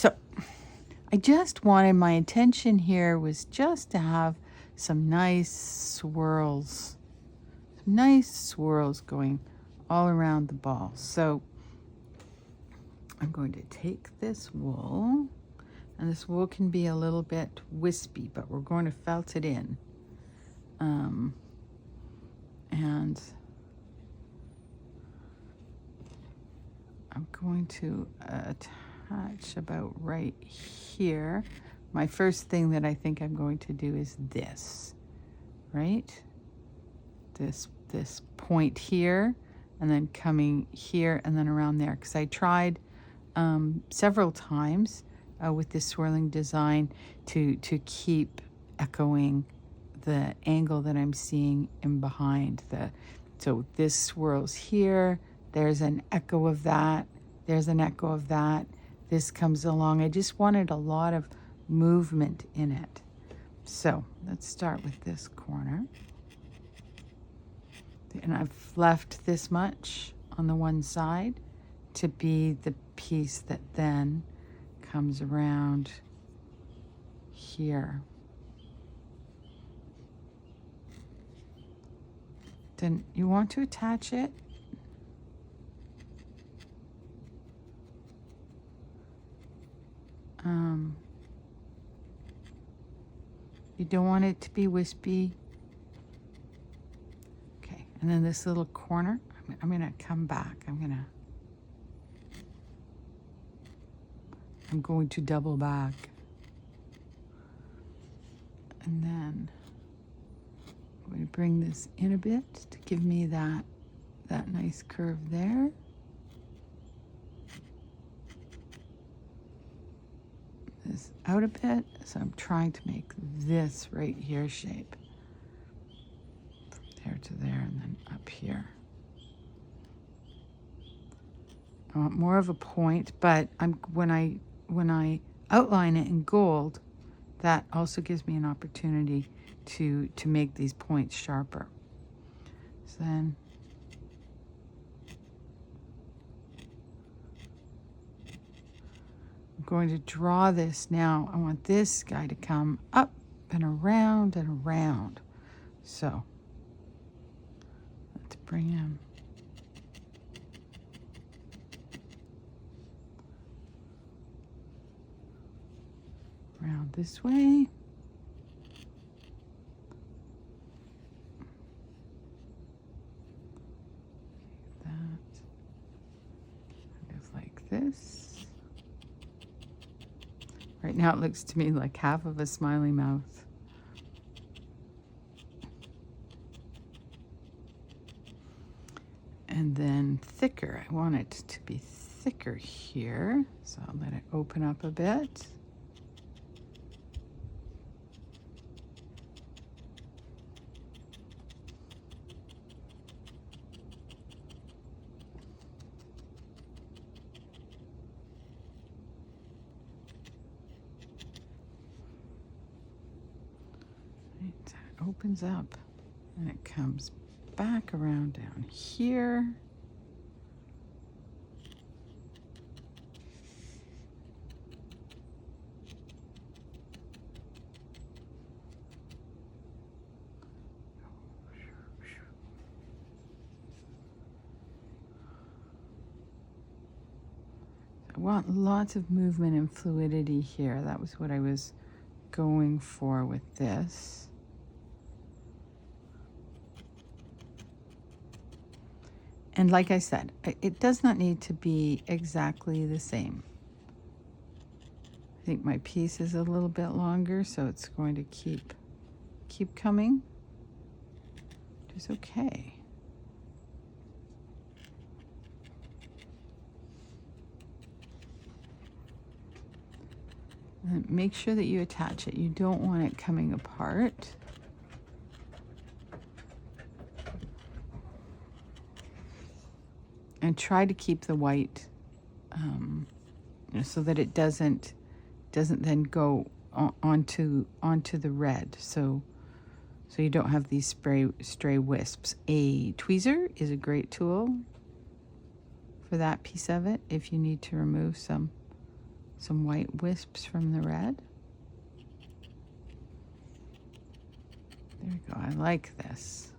So I just wanted, my intention here was just to have some nice swirls. Nice swirls going all around the ball. So I'm going to take this wool, and this wool can be a little bit wispy, but we're going to felt it in. And I'm going to attach about right here. My first thing that I think I'm going to do is this, right? This point here, and then coming here and then around there, because I tried several times with this swirling design to keep echoing the angle that I'm seeing in behind. So this swirls here, there's an echo of that, there's an echo of that, this comes along. I just wanted a lot of movement in it. So let's start with this corner. And I've left this much on the one side to be the piece that then comes around here. Then you want to attach it. You don't want it to be wispy. Okay, and then this little corner, I'm gonna come back. I'm going to double back. And then I'm going to bring this in a bit to give me that nice curve there. This out a bit, so I'm trying to make this right here shape. From there to there and then up here. I want more of a point, but when I outline it in gold, that also gives me an opportunity to make these points sharper. So then I'm going to draw this now. I want this guy to come up and around and around. So let's bring him around this way. That goes like this. Right now it looks to me like half of a smiley mouth. And then thicker. I want it to be thicker here, so I'll let it open up a bit. It opens up and it comes back around down here. I want lots of movement and fluidity here. That was what I was going for with this. And like I said, it does not need to be exactly the same. I think my piece is a little bit longer, so it's going to keep coming, which is okay. And make sure that you attach it. You don't want it coming apart. And try to keep the white so that it doesn't then go onto the red. So you don't have these stray wisps. A tweezer is a great tool for that piece of it if you need to remove some some white wisps from the red. There we go. I like this.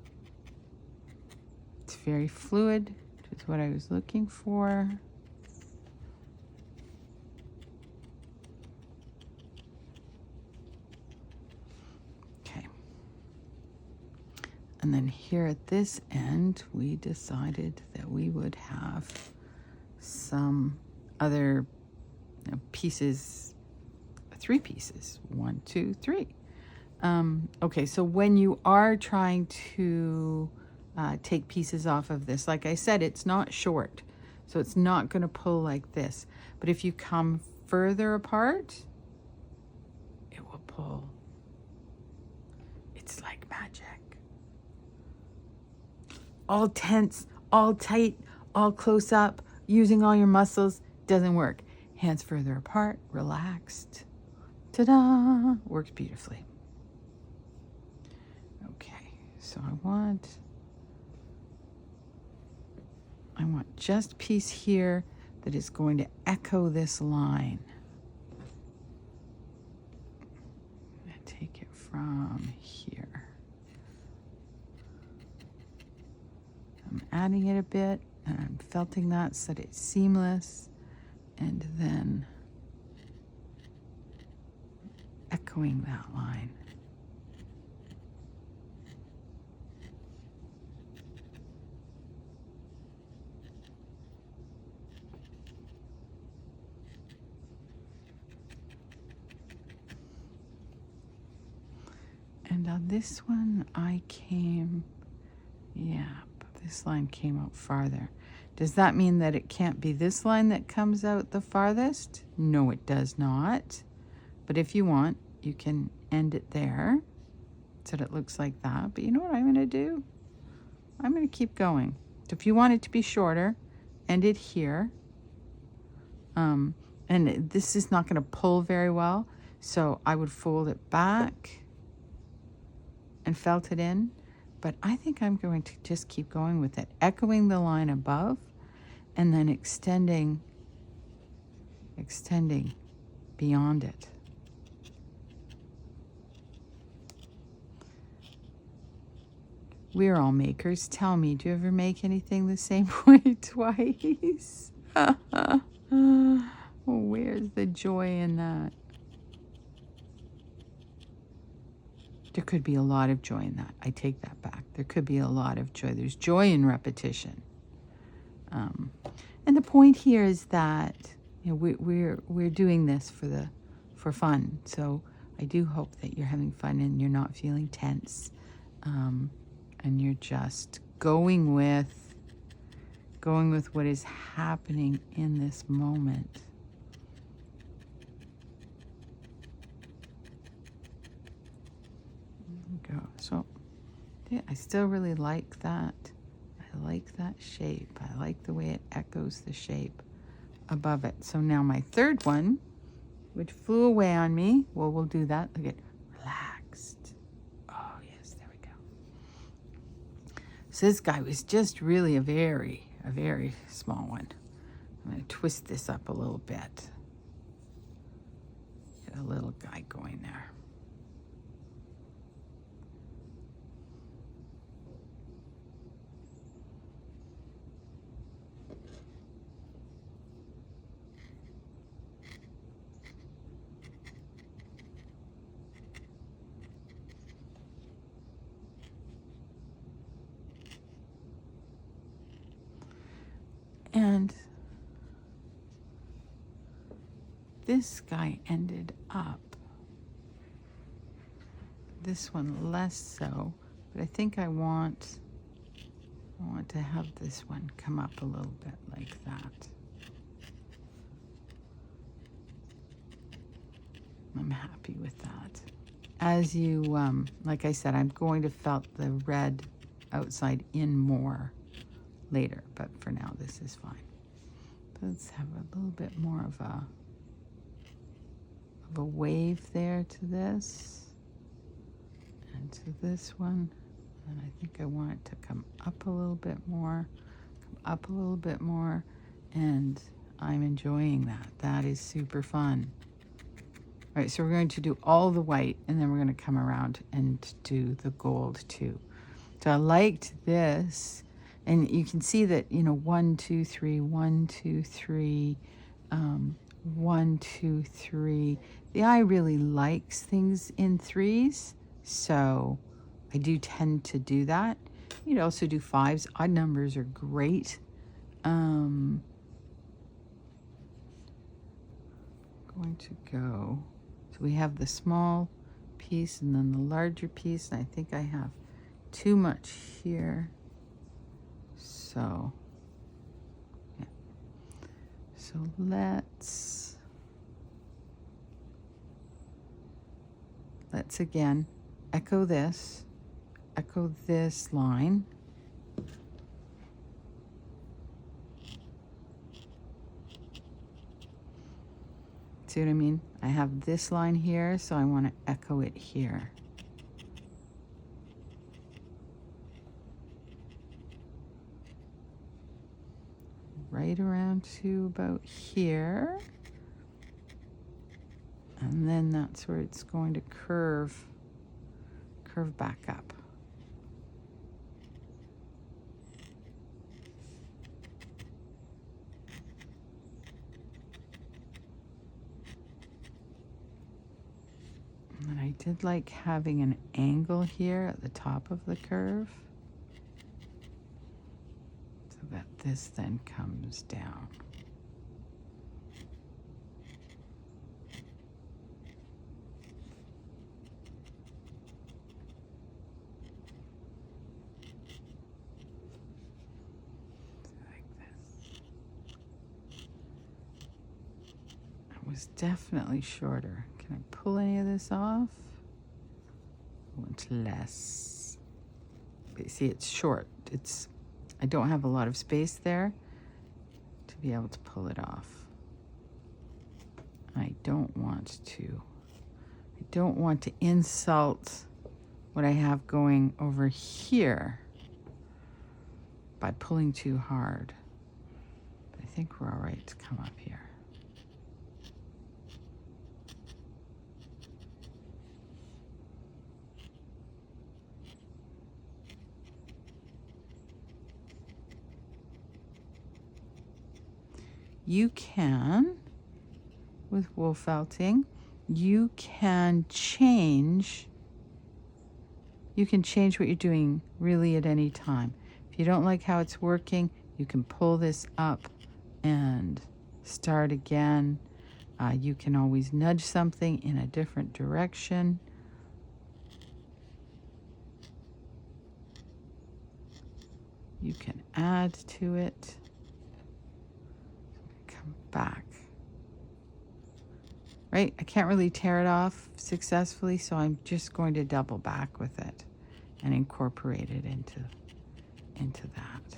It's very fluid, which is what I was looking for. Okay. And then here at this end, we decided that we would have some other pieces, 3 pieces. 1, 2, 3. Okay, so when you are trying to take pieces off of this, like I said, it's not short, so it's not going to pull like this. But if you come further apart, it will pull. It's like magic. All tense, all tight, all close up, using all your muscles, doesn't work. Hands further apart, relaxed. Ta-da! Works beautifully. Okay, so I want just a piece here that is going to echo this line. I take it from here. I'm adding it a bit, and I'm felting that so that it's seamless, and then echoing that line. And on this one, this line came out farther. Does that mean that it can't be this line that comes out the farthest? No, it does not. But if you want, you can end it there so that it looks like that. But you know what I'm going to do? I'm going to keep going. So if you want it to be shorter, end it here. And this is not going to pull very well, so I would fold it back and felt it in. But I think I'm going to just keep going with it, echoing the line above and then extending beyond it. We're all makers. Tell me, do you ever make anything the same way twice? Where's the joy in that? There could be a lot of joy in that. I take that back. There could be a lot of joy. There's joy in repetition. And the point here is that we're doing this for fun. So I do hope that you're having fun and you're not feeling tense, and you're just going with what is happening in this moment. There we go. So yeah, I still really like that. I like that shape. I like the way it echoes the shape above it. So now my third one, which flew away on me, well, we'll do that. Look at relaxed. Oh, yes, there we go. So this guy was just really a very small one. I'm going to twist this up a little bit. Get a little guy going there. And this guy ended up, this one less so, but I think I want to have this one come up a little bit like that. I'm happy with that. As you, like I said, I'm going to felt the red outside in more later, but for now this is fine. Let's have a little bit more of a wave there to this and to this one, and I think I want it to come up a little bit more, and I'm enjoying that. That is super fun. All right, so we're going to do all the white, and then we're going to come around and do the gold too. So I liked this, and you can see that, you know, 1, 2, 3, 1, 2, 3, 1, 2, 3. The eye really likes things in threes, so I do tend to do that. You'd also do fives. Odd numbers are great. Going to go. So we have the small piece and then the larger piece, and I think I have too much here. So, yeah. So let's again echo this line. See what I mean? I have this line here, so I want to echo it here. Right around to about here. And then that's where it's going to curve back up. And I did like having an angle here at the top of the curve, so that this then comes down. Was definitely shorter. Can I pull any of this off? I want less. But see, it's short. I don't have a lot of space there to be able to pull it off. I don't want to insult what I have going over here by pulling too hard. But I think we're all right to come up here. You can, with wool felting, you can change what you're doing really at any time. If you don't like how it's working, you can pull this up and start again. You can always nudge something in a different direction. You can add to it. Back. Right? I can't really tear it off successfully, so I'm just going to double back with it and incorporate it into that.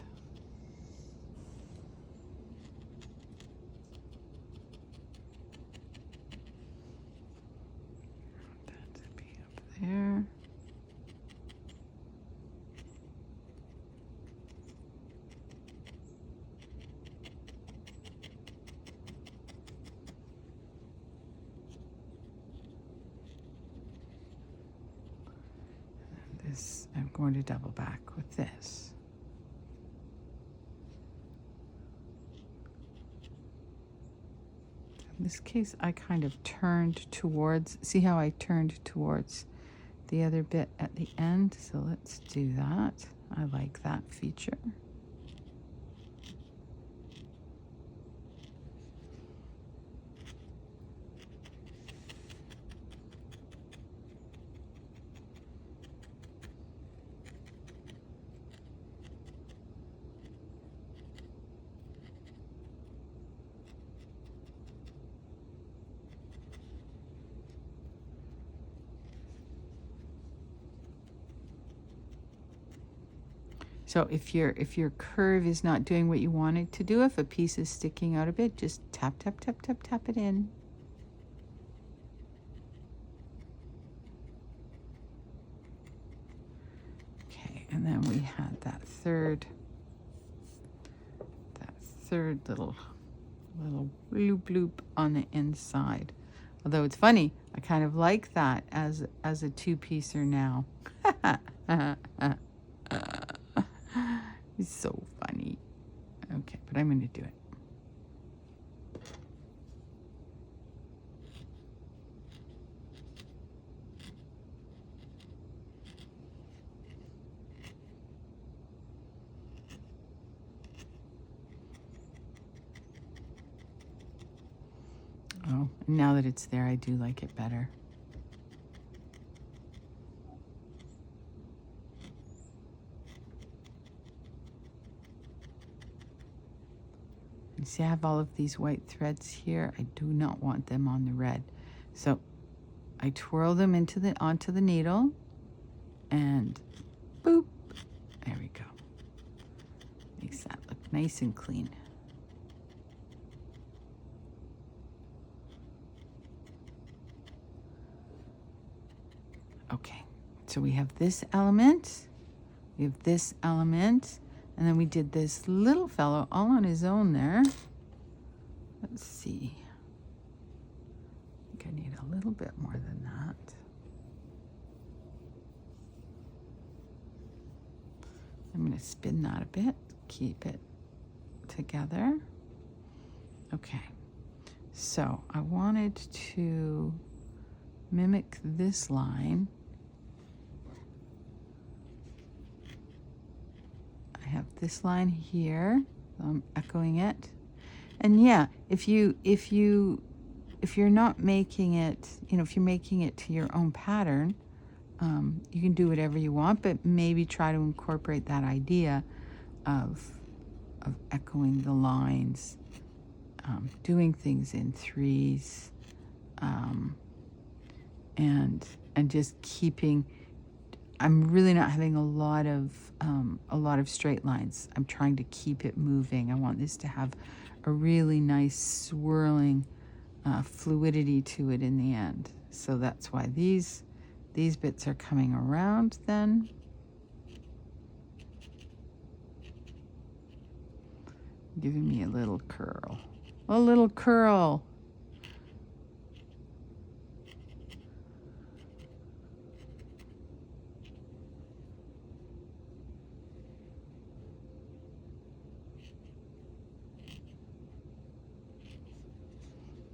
That to be up there. I'm going to double back with this. In this case, I kind of turned towards, see how I turned towards the other bit at the end? So let's do that. I like that feature. So if your curve is not doing what you want it to do, if a piece is sticking out a bit, just tap, tap, tap, tap, tap it in. Okay, and then we had that third little A little bloop bloop on the inside. Although it's funny, I kind of like that as a two-piecer now. It's so funny. Okay, but I'm going to do it. Oh, now that it's there, I do like it better. You see, I have all of these white threads here. I do not want them on the red. So I twirl them onto the needle and boop. There we go. Makes that look nice and clean. Okay, so we have this element, we have this element, and then we did this little fellow all on his own there. Let's see. I think I need a little bit more than that. I'm going to spin that a bit, keep it together. Okay, so I wanted to mimic this line. I have this line here, so I'm echoing it. And yeah, if you're not making it, if you're making it to your own pattern, you can do whatever you want, but maybe try to incorporate that idea of echoing the lines, doing things in threes, and just keeping. I'm really not having a lot of straight lines. I'm trying to keep it moving. I want this to have a really nice swirling fluidity to it in the end. So that's why these bits are coming around then. Giving me a little curl. A little curl.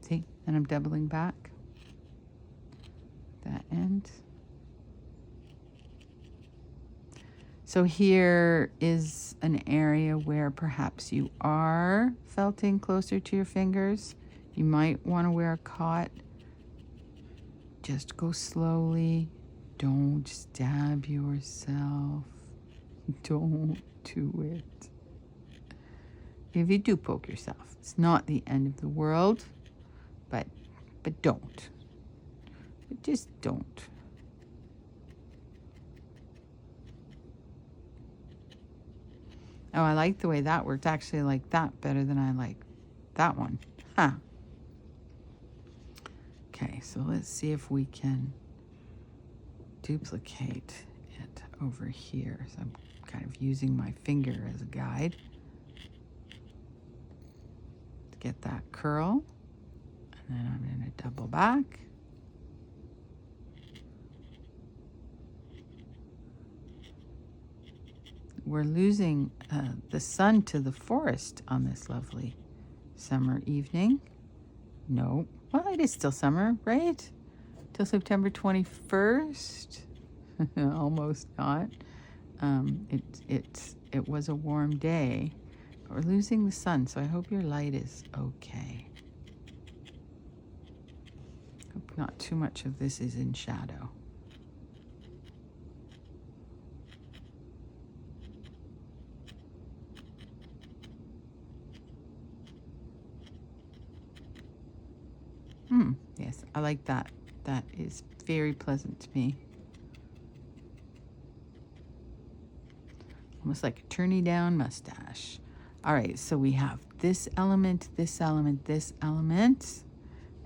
See, and I'm doubling back. That end. So here is an area where perhaps you are felting closer to your fingers. You might want to wear a cot. Just go slowly. Don't stab yourself. Don't do it. If you do poke yourself, it's not the end of the world, but don't. But just don't. Oh, I like the way that worked. Actually, I like that better than I like that one. Huh. Okay, so let's see if we can duplicate it over here. So I'm kind of using my finger as a guide to get that curl. And then I'm going to double back. We're losing the sun to the forest on this lovely summer evening. No, well, it is still summer, right? Till September 21st. Almost not. It was a warm day, but we're losing the sun, so I hope your light is okay. Hope not too much of this is in shadow. Yes, I like that. That is very pleasant to me. Almost like a turny down mustache. All right, so we have this element, this element, this element,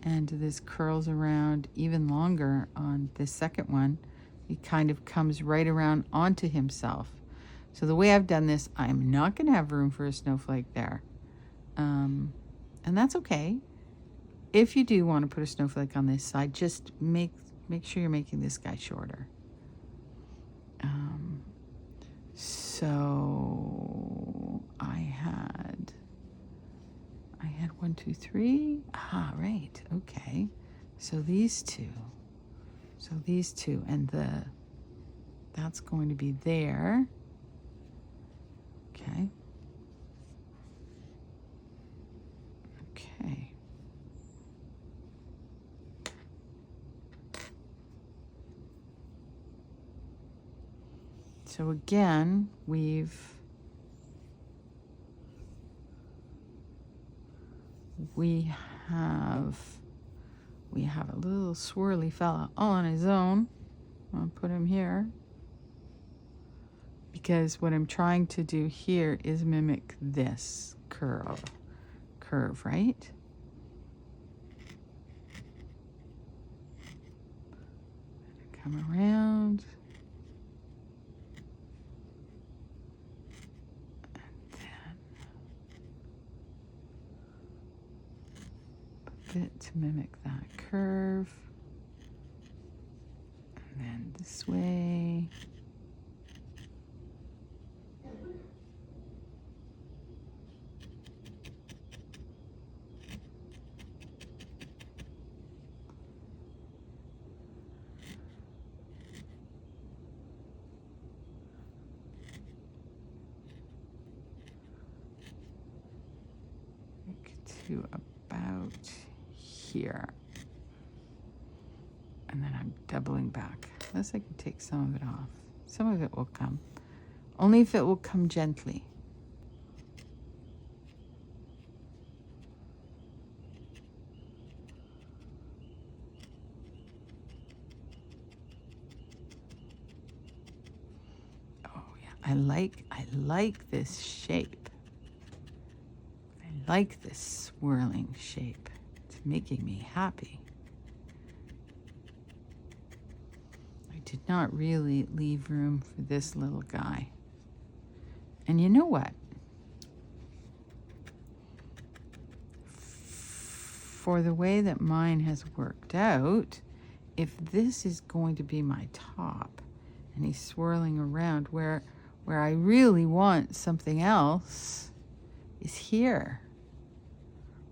and this curls around even longer on this second one. He kind of comes right around onto himself. So the way I've done this, I'm not going to have room for a snowflake there. And that's okay. If you do want to put a snowflake on this side, just make sure you're making this guy shorter. So I had 1, 2, 3. Ah, right. Okay. So these two. And that's going to be there. Okay. Okay. So again, we have a little swirly fella all on his own. I'll put him here because what I'm trying to do here is mimic this curve, right? Come around. Bit to mimic that curve, and then this way. To about here, and then I'm doubling back. Unless I can take some of it off. Some of it will come. Only if it will come gently. Oh yeah, I like this shape. I like this swirling shape. It's making me happy. I did not really leave room for this little guy. And you know what? For the way that mine has worked out, if this is going to be my top and he's swirling around, where I really want something else is here.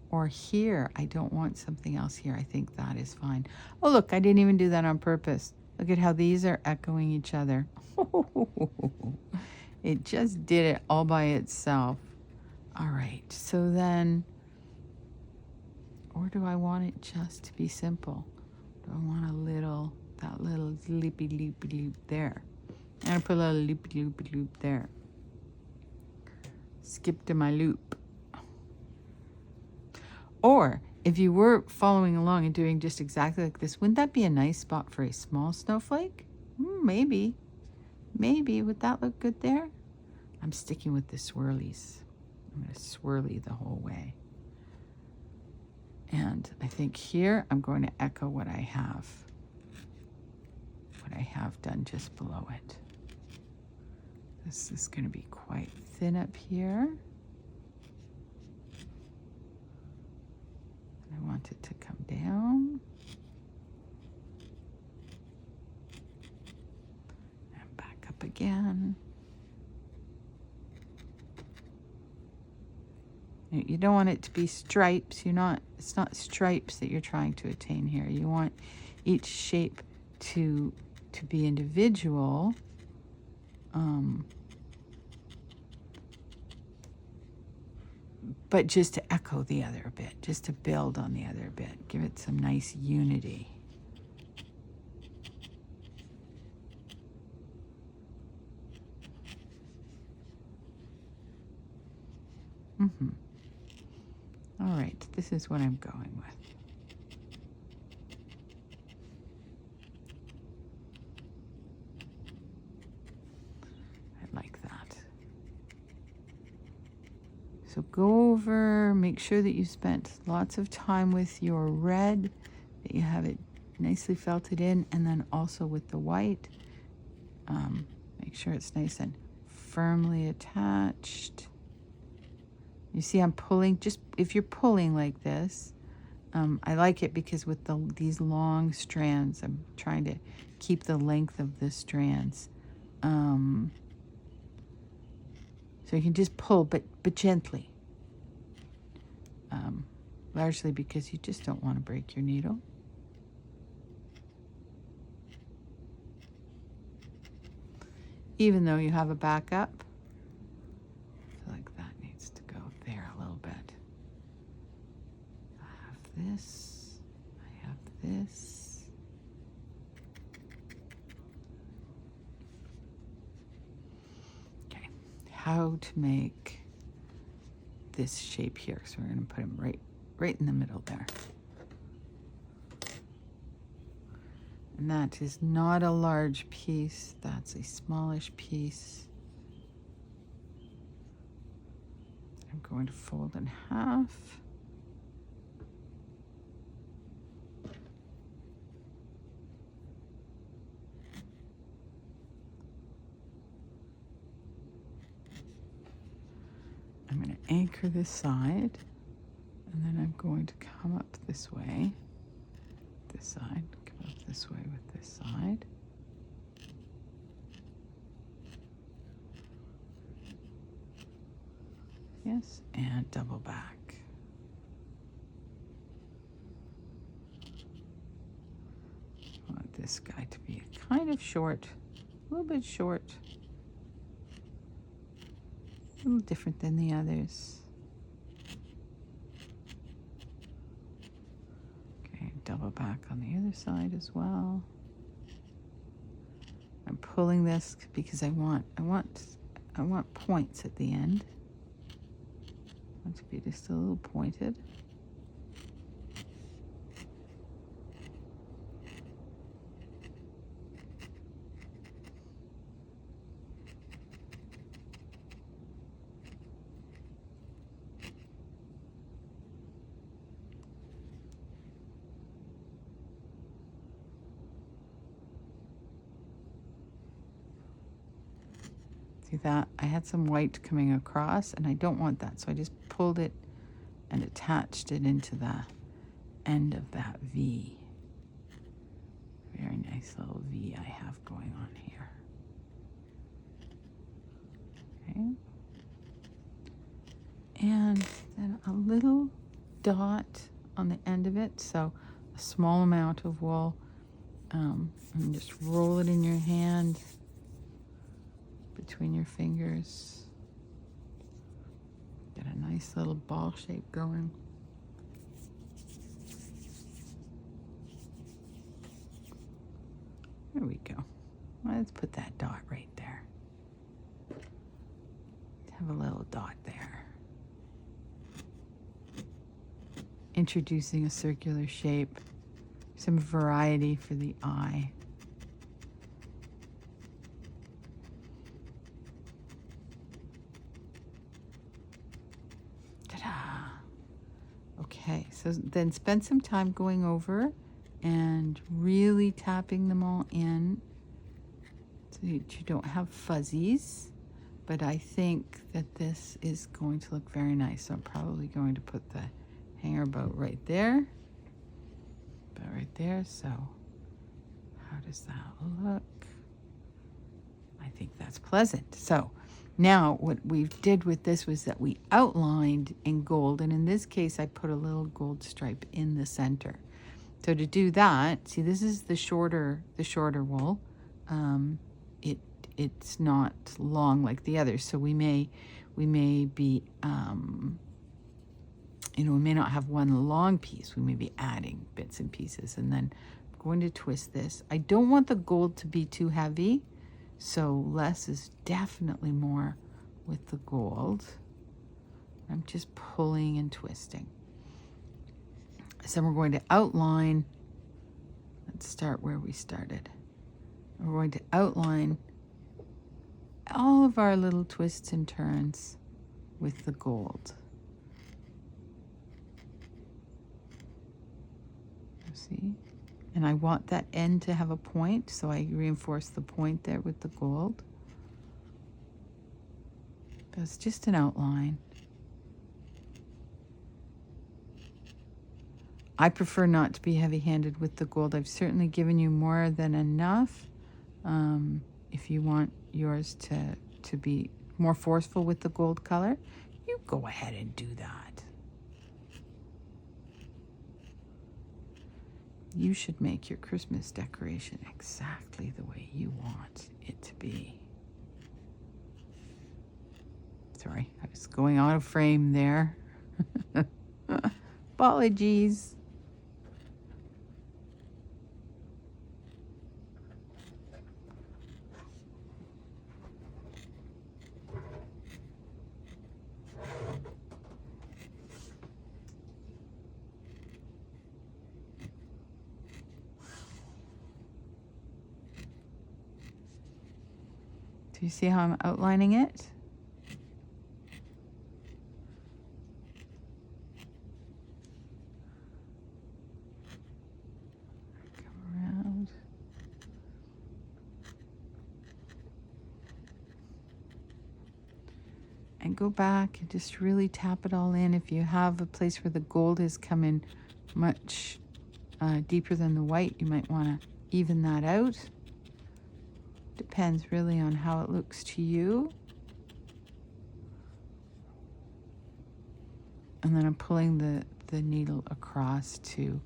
Or here. I don't want something else here. I think that is fine. Oh, look, I didn't even do that on purpose. Look at how these are echoing each other. It just did it all by itself. All right, so then, or do I want it just to be simple? Do I want that little loopy loop there? I'm gonna put a little loopy loop there. Skip to my loop. Or if you were following along and doing just exactly like this, wouldn't that be a nice spot for a small snowflake? Maybe. Maybe. Would that look good there? I'm sticking with the swirlies. I'm going to swirly the whole way. And I think here I'm going to echo what I have done just below it. This is going to be quite thin up here. I want it to come down. And back up again. You don't want it to be stripes. It's not stripes that you're trying to attain here. You want each shape to be individual. But just to echo the other a bit, just to build on the other a bit, give it some nice unity. All right, this is what I'm going with. I like that. So go over, make sure that you spent lots of time with your red, that you have it nicely felted in, and then also with the white. Make sure it's nice and firmly attached. You see I'm pulling, just if you're pulling like this, I like it because with these long strands, I'm trying to keep the length of the strands. So you can just pull, but gently. Largely because you just don't want to break your needle. Even though you have a backup. I feel like that needs to go there a little bit. I have this. I have this. Okay. How to make this shape here. So we're going to put them right in the middle there. And that is not a large piece. That's a smallish piece. I'm going to fold in half. I'm going to anchor this side, and then I'm going to come up this way, this side, come up this way with this side. Yes, and double back. I want this guy to be kind of short, a little bit short. A little different than the others. Okay, double back on the other side as well. I'm pulling this because I want points at the end. I want to be just a little pointed. See that? I had some white coming across and I don't want that. So I just pulled it and attached it into the end of that V. Very nice little V I have going on here. Okay. And then a little dot on the end of it. So a small amount of wool. And just roll it in your hand. Between your fingers. Get a nice little ball shape going. There we go. Let's put that dot right there. Have a little dot there. Introducing a circular shape. Some variety for the eye. Okay, so then spend some time going over and really tapping them all in so that you don't have fuzzies. But I think that this is going to look very nice. So I'm probably going to put the hanger boat right there. About right there. So how does that look? I think that's pleasant. So now what we did with this was that we outlined in gold, and in this case I put a little gold stripe in the center. So to do that, see, this is the shorter wool. It's not long like the others, so we may be we may not have one long piece. We may be adding bits and pieces, and then I'm going to twist this. I don't want the gold to be too heavy. So less is definitely more with the gold. I'm just pulling and twisting. So we're going to outline. Let's start where we started. We're going to outline all of our little twists and turns with the gold. See? And I want that end to have a point, so I reinforce the point there with the gold. That's just an outline. I prefer not to be heavy-handed with the gold. I've certainly given you more than enough. If you want yours to be more forceful with the gold color, you go ahead and do that. You should make your Christmas decoration exactly the way you want it to be. Sorry, I was going out of frame there. Apologies. Do you see how I'm outlining it? Come around. And go back and just really tap it all in. If you have a place where the gold has come in much deeper than the white, you might want to even that out. Depends really on how it looks to you. And then I'm pulling the needle across to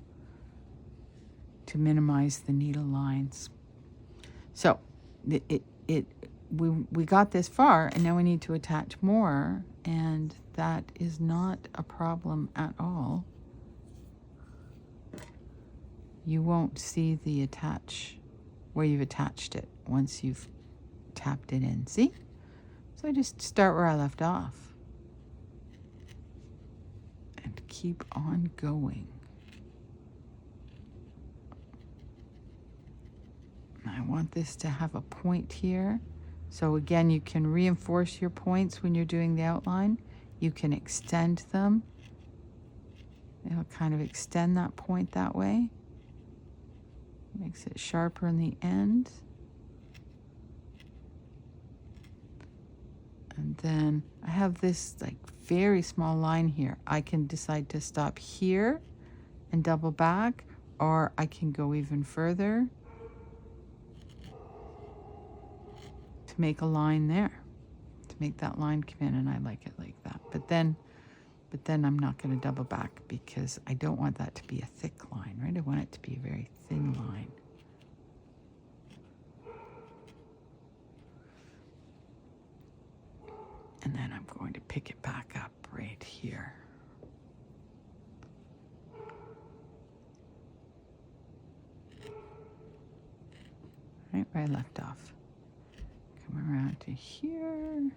minimize the needle lines. So we got this far, and now we need to attach more, and that is not a problem at all. You won't see the attach where you've attached it once you've tapped it in. See? So I just start where I left off and keep on going. I want this to have a point here. So again, you can reinforce your points when you're doing the outline. You can extend them. It'll kind of extend that point that way. Makes it sharper in the end. And then I have this like very small line here. I can decide to stop here and double back, or I can go even further to make a line there, to make that line come in, and I like it like that. But then I'm not going to double back because I don't want that to be a thick line, right? I want it to be a very thin line. And then I'm going to pick it back up right here. Right where I left off. Come around to here.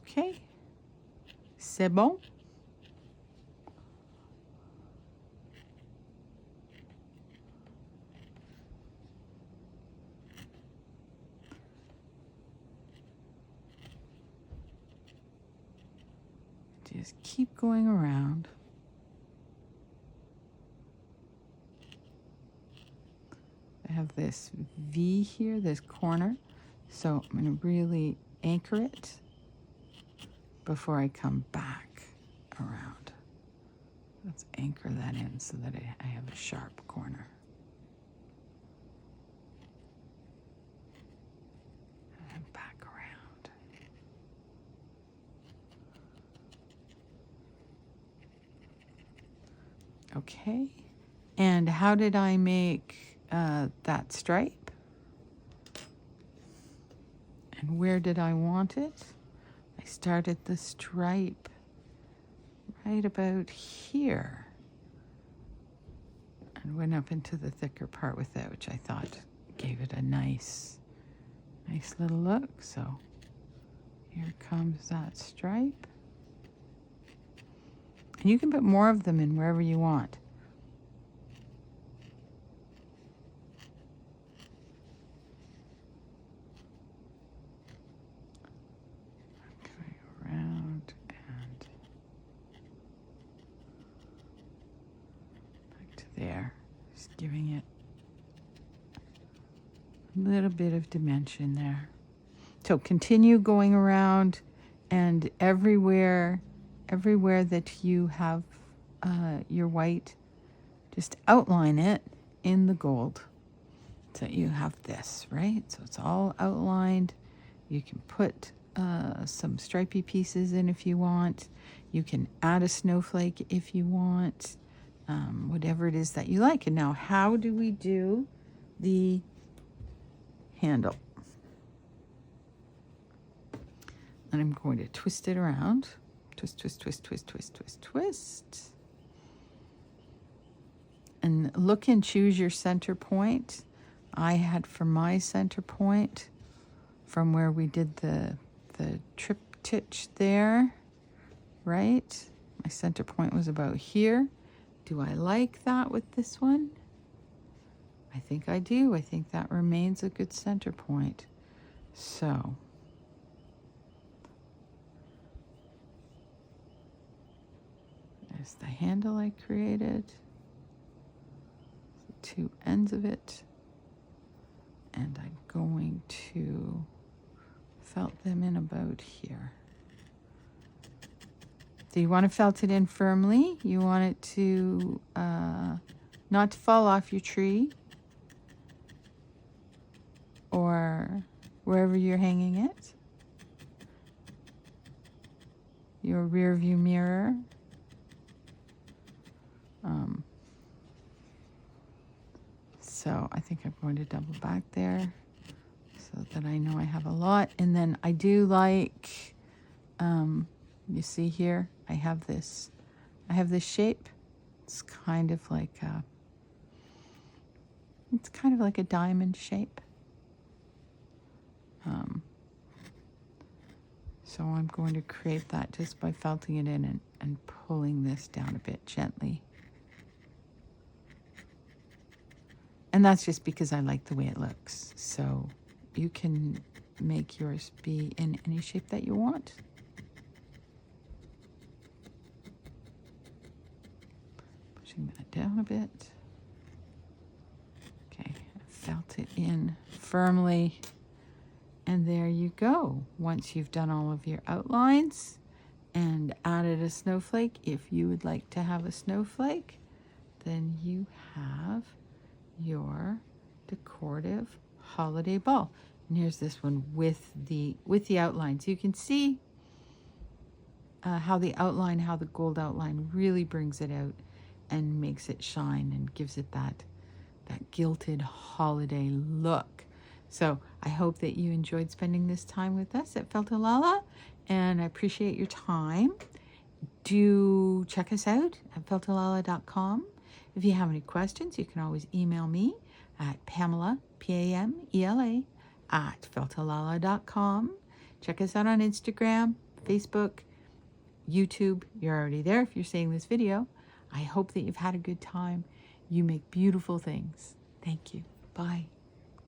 Okay, c'est bon. Just keep going around. I have this V here, this corner, so I'm going to really anchor it before I come back around. Let's anchor that in so that I have a sharp corner. And back around. Okay, and how did I make that stripe? And where did I want it? I started the stripe right about here and went up into the thicker part with it, which I thought gave it a nice little look. So here comes that stripe. And you can put more of them in wherever you want. Coming Giving it a little bit of dimension there. So continue going around, and everywhere that you have your white, just outline it in the gold. So you have this, right? So it's all outlined. You can put some stripy pieces in if you want. You can add a snowflake if you want, whatever it is that you like. And now, how do we do the handle? And I'm going to twist it around. Twist, twist, twist, twist, twist, twist, twist. And look and choose your center point. I had for my center point from where we did the triptych there, right? My center point was about here. Do I like that with this one? I think I do. I think that remains a good center point. So there's the handle I created, the two ends of it, and I'm going to felt them in about here. So you want to felt it in firmly. You want it to not to fall off your tree or wherever you're hanging it, your rear view mirror. So I think I'm going to double back there so that I know I have a lot. And then I do like, you see here, I have this shape. It's kind of like a diamond shape. So I'm going to create that just by felting it in and pulling this down a bit gently. And that's just because I like the way it looks. So you can make yours be in any shape that you want. Pushing that down a bit. Okay, I felt it in firmly. And there you go. Once you've done all of your outlines and added a snowflake, if you would like to have a snowflake, then you have your decorative holiday ball. And here's this one with the outlines. You can see how the gold outline really brings it out and makes it shine and gives it that gilded holiday look. So I hope that you enjoyed spending this time with us at Feltalala, and I appreciate your time. Do check us out at feltalala.com. If you have any questions, you can always email me at Pamela, Pamela, at feltalala.com. Check us out on Instagram, Facebook, YouTube. You're already there if you're seeing this video. I hope that you've had a good time. You make beautiful things. Thank you. Bye.